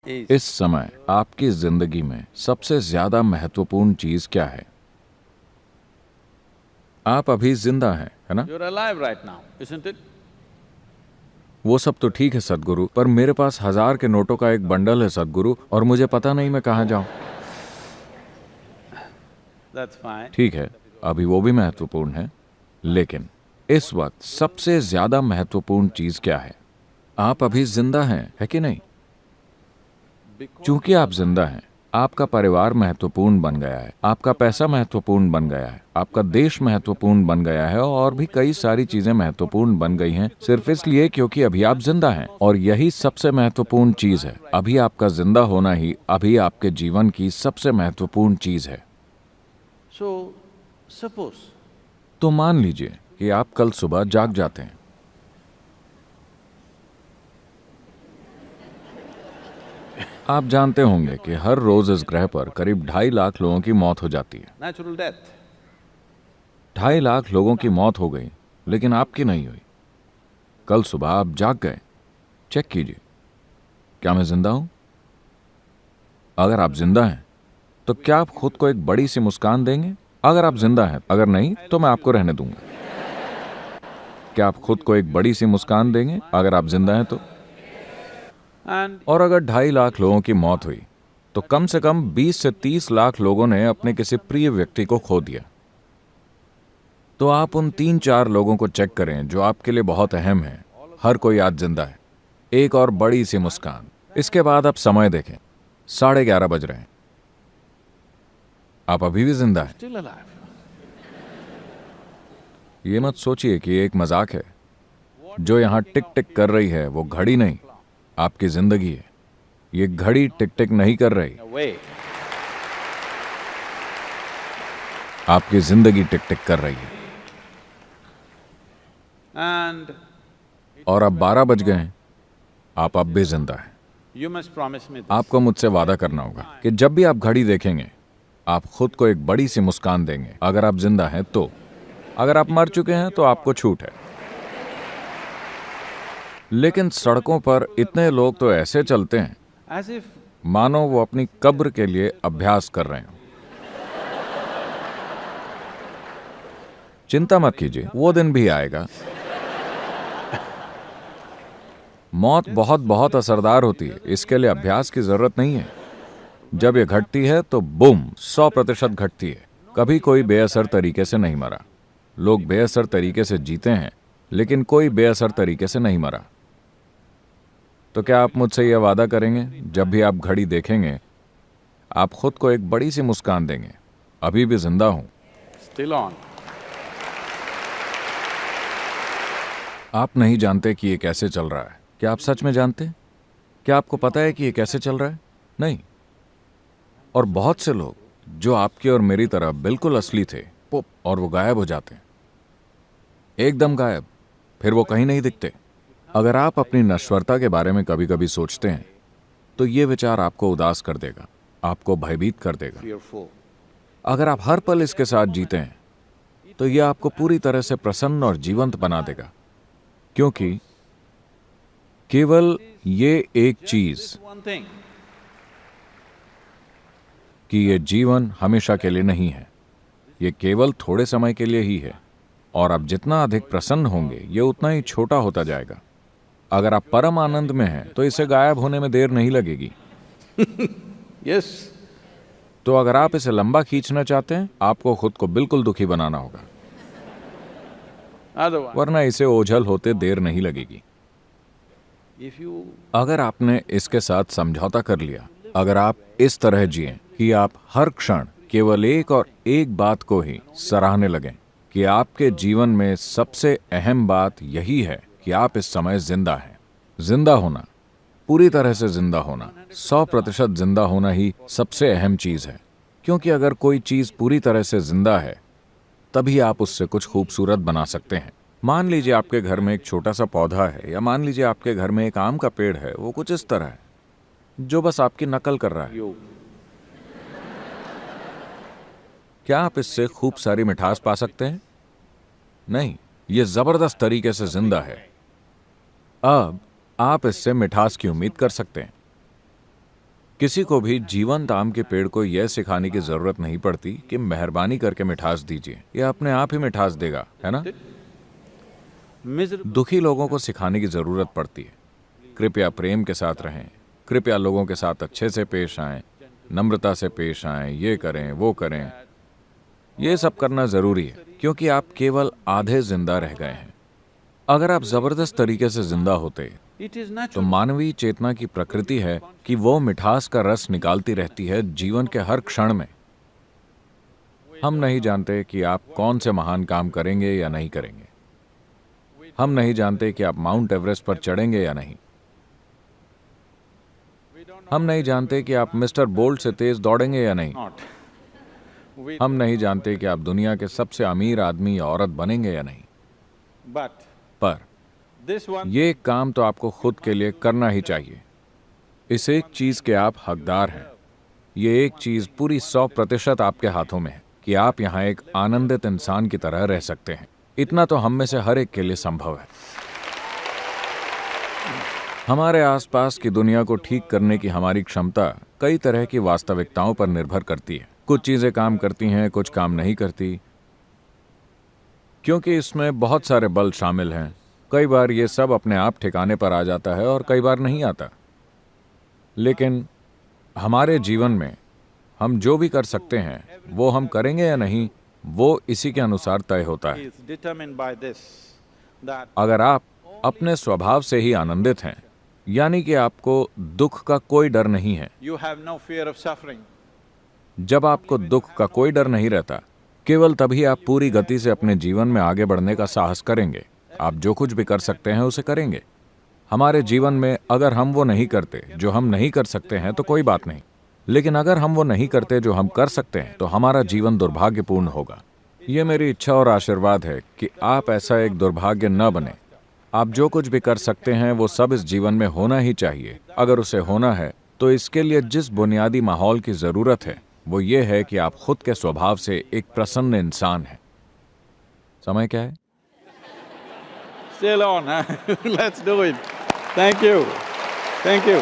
इस समय आपकी जिंदगी में सबसे ज्यादा महत्वपूर्ण चीज क्या है? आप अभी जिंदा हैं, है ना? You're alive right now, isn't it? वो सब तो ठीक है सदगुरु, पर मेरे पास 1000 के नोटों का एक बंडल है सदगुरु, और मुझे पता नहीं मैं कहाँ जाऊं। That's fine. ठीक है, अभी वो भी महत्वपूर्ण है, लेकिन इस वक्त सबसे ज्यादा महत्वपूर्ण चीज क्या है? आप अभी जिंदा हैं, है कि नहीं? चूंकि आप जिंदा हैं, आपका परिवार महत्वपूर्ण बन गया है, आपका पैसा महत्वपूर्ण बन गया है, आपका देश महत्वपूर्ण बन गया है, और भी कई सारी चीजें महत्वपूर्ण बन गई हैं सिर्फ इसलिए क्योंकि अभी आप जिंदा हैं। और यही सबसे महत्वपूर्ण चीज है। अभी आपका जिंदा होना ही अभी आपके जीवन की सबसे महत्वपूर्ण चीज है। So, suppose तो मान लीजिए कि आप कल सुबह जाग जाते हैं। आप जानते होंगे कि हर रोज इस ग्रह पर करीब 2.5 लाख लोगों की मौत हो जाती है। natural death. 2.5 लाख लोगों की मौत हो गई, लेकिन आपकी नहीं हुई। कल सुबह आप जाग गए। चेक कीजिए, क्या मैं जिंदा हूं? अगर आप जिंदा हैं, तो क्या आप खुद को एक बड़ी सी मुस्कान देंगे? अगर आप जिंदा हैं, अगर नहीं तो मैं आपको रहने दूंगा। क्या आप खुद को एक बड़ी सी मुस्कान देंगे अगर आप जिंदा हैं तो? And और अगर 2.5 लाख लोगों की मौत हुई, तो कम से कम 20 से 30 लाख लोगों ने अपने किसी प्रिय व्यक्ति को खो दिया। तो आप उन 3-4 लोगों को चेक करें जो आपके लिए बहुत अहम है। हर कोई आज जिंदा है। एक और बड़ी सी मुस्कान। इसके बाद आप समय देखें, 11:30 बज रहे हैं। आप अभी भी जिंदा हैं। still alive. ये मत सोचिए कि ये एक मजाक है। जो यहां टिक टिक कर रही है वो घड़ी नहीं, आपकी जिंदगी है। ये घड़ी टिक टिक नहीं कर रही, Away. आपकी जिंदगी टिक टिक कर रही है। And और अब 12 बज गए हैं, आप अब भी जिंदा हैं। you must promise me this. आपको मुझसे वादा करना होगा कि जब भी आप घड़ी देखेंगे, आप खुद को एक बड़ी सी मुस्कान देंगे अगर आप जिंदा हैं तो। अगर आप मर चुके हैं तो आपको छूट है। लेकिन सड़कों पर इतने लोग तो ऐसे चलते हैं As if मानो वो अपनी कब्र के लिए अभ्यास कर रहे हो। चिंता मत कीजिए, वो दिन भी आएगा। मौत बहुत बहुत असरदार होती है, इसके लिए अभ्यास की जरूरत नहीं है। जब ये घटती है तो बूम 100% घटती है। कभी कोई बेअसर तरीके से नहीं मरा। लोग बेअसर तरीके से जीते हैं, लेकिन कोई बेअसर तरीके से नहीं मरा। तो क्या आप मुझसे यह वादा करेंगे, जब भी आप घड़ी देखेंगे आप खुद को एक बड़ी सी मुस्कान देंगे? अभी भी जिंदा हूं। still on. आप नहीं जानते कि ये कैसे चल रहा है। क्या आप सच में जानते हैं? क्या आपको पता है कि ये कैसे चल रहा है? नहीं। और बहुत से लोग जो आपके और मेरी तरह बिल्कुल असली थे, पुप, और वो गायब हो जाते हैं, एकदम गायब। फिर वो कहीं नहीं दिखते। अगर आप अपनी नश्वरता के बारे में कभी कभी सोचते हैं, तो ये विचार आपको उदास कर देगा, आपको भयभीत कर देगा। Fearful. अगर आप हर पल इसके साथ जीते हैं, तो ये आपको पूरी तरह से प्रसन्न और जीवंत बना देगा। क्योंकि केवल ये एक चीज One thing. कि ये जीवन हमेशा के लिए नहीं है, ये केवल थोड़े समय के लिए ही है। और आप जितना अधिक प्रसन्न होंगे, ये उतना ही छोटा होता जाएगा। अगर आप परम आनंद में हैं, तो इसे गायब होने में देर नहीं लगेगी। Yes. तो अगर आप इसे लंबा खींचना चाहते हैं, आपको खुद को बिल्कुल दुखी बनाना होगा, Otherwise, वरना इसे ओझल होते देर नहीं लगेगी। if you अगर आपने इसके साथ समझौता कर लिया, अगर आप इस तरह जिएं कि आप हर क्षण केवल एक और एक बात को ही सराहने लगें, कि आपके जीवन में सबसे अहम बात यही है कि आप इस समय जिंदा हैं। जिंदा होना, पूरी तरह से जिंदा होना, 100% जिंदा होना ही सबसे अहम चीज है। क्योंकि अगर कोई चीज पूरी तरह से जिंदा है, तभी आप उससे कुछ खूबसूरत बना सकते हैं। मान लीजिए आपके घर में एक छोटा सा पौधा है, या मान लीजिए आपके घर में एक आम का पेड़ है। वो कुछ इस तरह है, जो बस आपकी नकल कर रहा है। you क्या आप इससे खूब सारी मिठास पा सकते हैं? नहीं, ये जबरदस्त तरीके से जिंदा है। अब आप इससे मिठास की उम्मीद कर सकते हैं। किसी को भी जीवंत आम के पेड़ को यह सिखाने की जरूरत नहीं पड़ती कि मेहरबानी करके मिठास दीजिए, यह अपने आप ही मिठास देगा, है ना? Miserable दुखी लोगों को सिखाने की जरूरत पड़ती है, कृपया प्रेम के साथ रहें, कृपया लोगों के साथ अच्छे से पेश आएं, नम्रता से पेश आएं, ये करें वो करें। ये सब करना जरूरी है क्योंकि आप केवल आधे जिंदा रह गए हैं। अगर आप जबरदस्त तरीके से जिंदा होते it is तो natural. मानवीय चेतना की प्रकृति है कि वो मिठास का रस निकालती रहती है जीवन के हर क्षण में। हम नहीं जानते कि आप कौन से महान काम करेंगे या नहीं करेंगे। हम नहीं जानते कि आप माउंट एवरेस्ट पर चढ़ेंगे या नहीं। हम नहीं जानते कि आप मिस्टर बोल्ट से तेज दौड़ेंगे या नहीं। Not. We, हम नहीं जानते कि आप दुनिया के सबसे अमीर आदमी या औरत बनेंगे या नहीं। but पर this one, ये काम तो आपको खुद के लिए करना ही चाहिए। इस एक चीज के आप हकदार हैं। ये एक चीज पूरी 100% आपके हाथों में है कि आप यहाँ एक आनंदित इंसान की तरह रह सकते हैं। इतना तो हम में से हर एक के लिए संभव है। हमारे आसपास की दुनिया को ठीक करने की हमारी क्षमता कई तरह की वास्तविकताओं पर निर्भर करती है। कुछ चीजें काम करती हैं, कुछ काम नहीं करती, क्योंकि इसमें बहुत सारे बल शामिल हैं। कई बार ये सब अपने आप ठिकाने पर आ जाता है और कई बार नहीं आता। लेकिन हमारे जीवन में हम जो भी कर सकते हैं वो हम करेंगे या नहीं, वो इसी के अनुसार तय होता है। is determined by this, that अगर आप अपने स्वभाव से ही आनंदित हैं, यानी कि आपको दुख का कोई डर नहीं है, you have no fear of suffering. जब आपको दुख का कोई डर नहीं रहता, केवल तभी आप पूरी गति से अपने जीवन में आगे बढ़ने का साहस करेंगे। आप जो कुछ भी कर सकते हैं उसे करेंगे। हमारे जीवन में अगर हम वो नहीं करते जो हम नहीं कर सकते हैं तो कोई बात नहीं, लेकिन अगर हम वो नहीं करते जो हम कर सकते हैं तो हमारा जीवन दुर्भाग्यपूर्ण होगा। ये मेरी इच्छा और आशीर्वाद है कि आप ऐसा एक दुर्भाग्य न बने। आप जो कुछ भी कर सकते हैं वो सब इस जीवन में होना ही चाहिए। अगर उसे होना है तो इसके लिए जिस बुनियादी माहौल की जरूरत है वो ये है कि आप खुद के स्वभाव से एक प्रसन्न इंसान हैं। समय क्या है? Still on, huh? Let's do it. Thank you. Thank you.